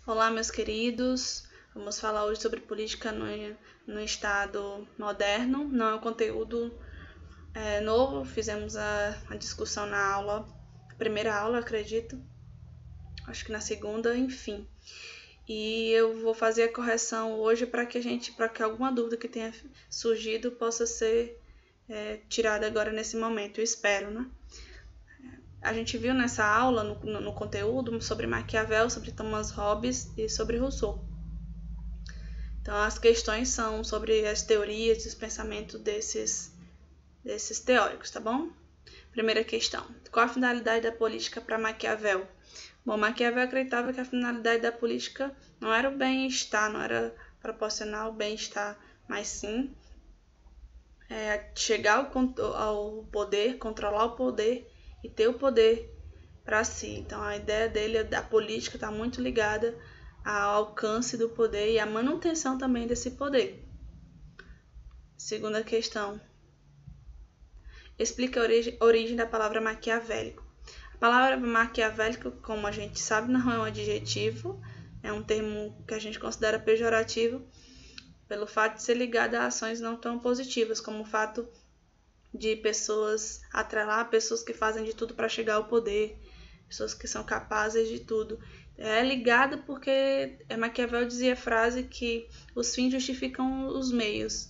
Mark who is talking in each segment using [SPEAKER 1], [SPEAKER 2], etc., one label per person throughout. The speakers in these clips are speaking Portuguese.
[SPEAKER 1] Olá, meus queridos. Vamos falar hoje sobre política no Estado moderno. Não é um conteúdo novo, fizemos a discussão na aula, primeira aula, acredito. Acho que na segunda, enfim. E eu vou fazer a correção hoje para que alguma dúvida que tenha surgido possa ser tirada agora nesse momento. Eu espero, né? A gente viu nessa aula, no conteúdo, sobre Maquiavel, sobre Thomas Hobbes e sobre Rousseau. Então, as questões são sobre as teorias e os pensamentos desses teóricos, tá bom? Primeira questão. Qual a finalidade da política para Maquiavel? Bom, Maquiavel acreditava que a finalidade da política não era o bem-estar, não era proporcionar ao bem-estar, mas sim chegar ao poder, controlar o poder e ter o poder para si. Então, a ideia dele, da política, está muito ligada ao alcance do poder e à manutenção também desse poder. Segunda questão. Explica a origem da palavra maquiavélico. A palavra maquiavélico, como a gente sabe, não é um adjetivo, é um termo que a gente considera pejorativo pelo fato de ser ligado a ações não tão positivas, como o fato de pessoas atrelar pessoas que fazem de tudo para chegar ao poder, pessoas que são capazes de tudo. É ligada porque Maquiavel dizia a frase que os fins justificam os meios.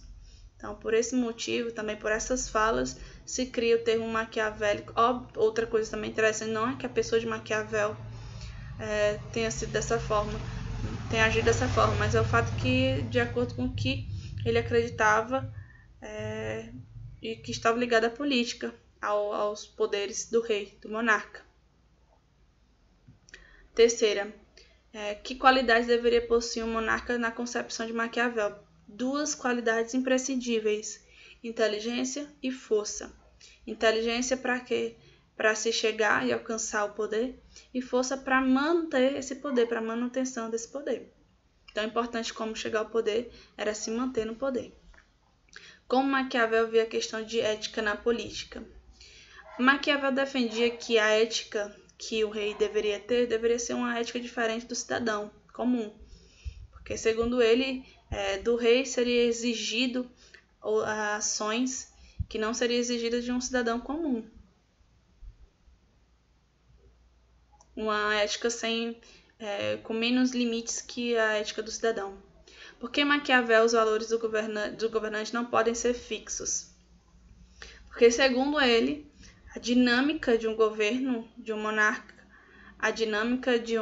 [SPEAKER 1] Então, por esse motivo, também por essas falas, se cria o termo maquiavélico. Outra coisa também interessante, não é que a pessoa de Maquiavel tenha sido dessa forma, tenha agido dessa forma, mas é o fato que, de acordo com o que ele acreditava, e que estava ligado à política, aos poderes do rei, do monarca. Terceira, que qualidades deveria possuir um monarca na concepção de Maquiavel? Duas qualidades imprescindíveis: inteligência e força. Inteligência para quê? Para se chegar e alcançar o poder, e força para manter esse poder, para a manutenção desse poder. Tão importante como chegar ao poder era se manter no poder. Como Maquiavel via a questão de ética na política? Maquiavel defendia que a ética que o rei deveria ter deveria ser uma ética diferente do cidadão comum, porque, segundo ele, do rei seria exigido ações que não seriam exigidas de um cidadão comum. Uma ética com menos limites que a ética do cidadão. Por que Maquiavel os valores do governante não podem ser fixos? Porque, segundo ele, a dinâmica de um governo, de um monarca, a dinâmica de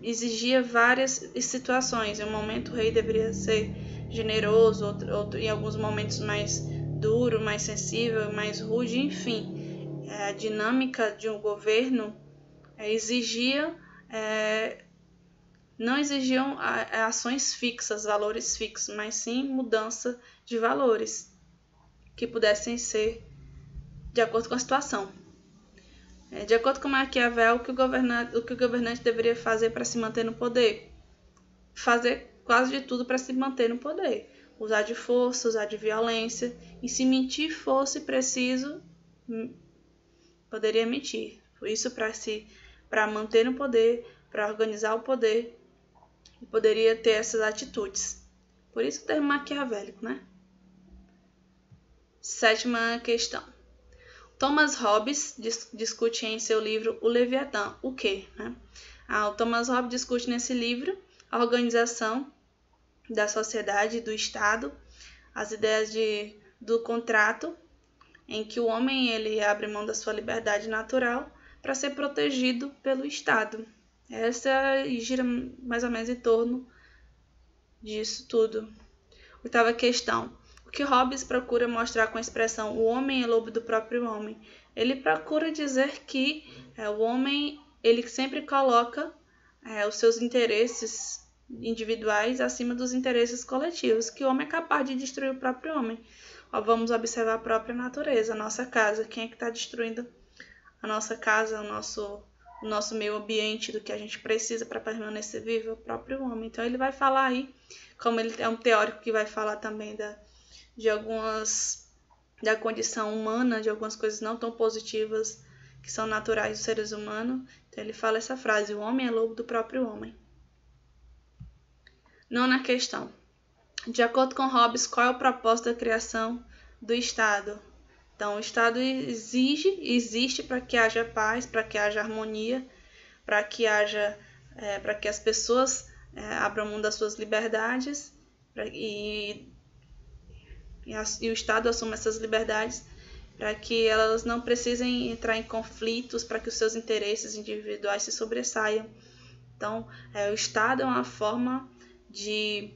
[SPEAKER 1] exigia várias situações. Em um momento o rei deveria ser generoso, outro em alguns momentos mais duro, mais sensível, mais rude, enfim. A dinâmica de um governo não exigiam ações fixas, valores fixos, mas sim mudança de valores que pudessem ser de acordo com a situação. De acordo com Maquiavel, o que o governante deveria fazer para se manter no poder? Fazer quase de tudo para se manter no poder. Usar de força, usar de violência, e se mentir fosse preciso, poderia mentir. Isso para manter no poder, para organizar o poder, e poderia ter essas atitudes. Por isso o termo maquiavélico, né? Sétima questão. Thomas Hobbes discute em seu livro O Leviatã. O quê? O Thomas Hobbes discute nesse livro a organização da sociedade e do Estado, as ideias do contrato, em que o homem ele abre mão da sua liberdade natural para ser protegido pelo Estado. Essa gira mais ou menos em torno disso tudo. Oitava questão. O que Hobbes procura mostrar com a expressão o homem é lobo do próprio homem? Ele procura dizer que o homem ele sempre coloca os seus interesses individuais acima dos interesses coletivos, que o homem é capaz de destruir o próprio homem. Vamos observar a própria natureza, a nossa casa. Quem é que está destruindo a nossa casa, o nosso meio ambiente, do que a gente precisa para permanecer vivo? É o próprio homem. Então ele vai falar aí, como ele é um teórico que vai falar também da condição humana, de algumas coisas não tão positivas que são naturais dos seres humanos. Então ele fala essa frase: o homem é lobo do próprio homem. Nona questão. De acordo com Hobbes, qual é o propósito da criação do Estado? Então, o Estado existe para que haja paz, para que haja harmonia, para que as pessoas abram mão das suas liberdades e o Estado assuma essas liberdades para que elas não precisem entrar em conflitos, para que os seus interesses individuais se sobressaiam. Então, o Estado é uma forma de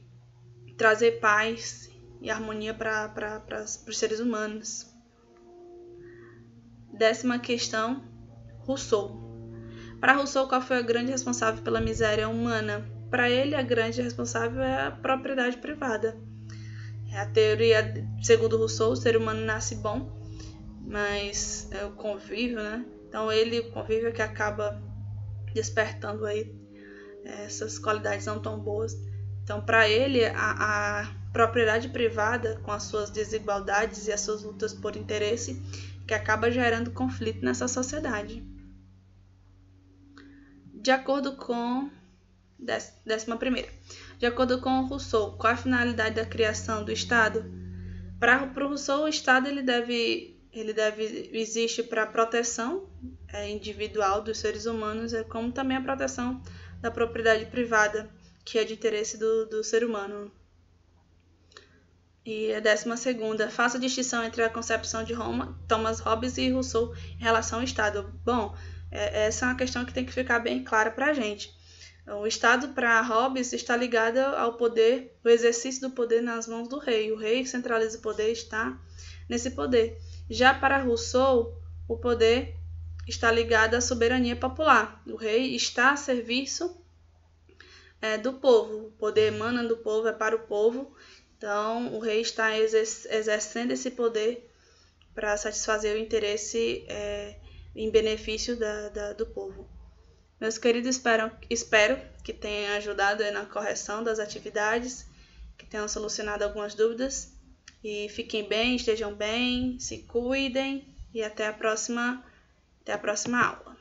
[SPEAKER 1] trazer paz e harmonia para os seres humanos. 10ª questão, Rousseau. Para Rousseau, qual foi a grande responsável pela miséria humana? Para ele, a grande responsável é a propriedade privada. A teoria, segundo Rousseau, o ser humano nasce bom, mas é o convívio, né? Então, o convívio é que acaba despertando aí essas qualidades não tão boas. Então, para ele, a propriedade privada, com as suas desigualdades e as suas lutas por interesse, que acaba gerando conflito nessa sociedade. De acordo com 11ª. De acordo com Rousseau, qual a finalidade da criação do Estado? Para o Rousseau, o Estado existe para a proteção individual dos seres humanos, como também a proteção da propriedade privada, que é de interesse do ser humano. E a 12ª, faça a distinção entre a concepção de Thomas Hobbes e Rousseau em relação ao Estado. Bom, essa é uma questão que tem que ficar bem clara para a gente. O Estado, para Hobbes, está ligado ao poder, o exercício do poder nas mãos do rei. O rei centraliza o poder, está nesse poder. Já para Rousseau, o poder está ligado à soberania popular. O rei está a serviço do povo. O poder emana do povo, é para o povo. Então, o rei está exercendo esse poder para satisfazer o interesse em benefício do povo. Meus queridos, espero que tenha ajudado na correção das atividades, que tenham solucionado algumas dúvidas. E fiquem bem, estejam bem, se cuidem e até a próxima aula.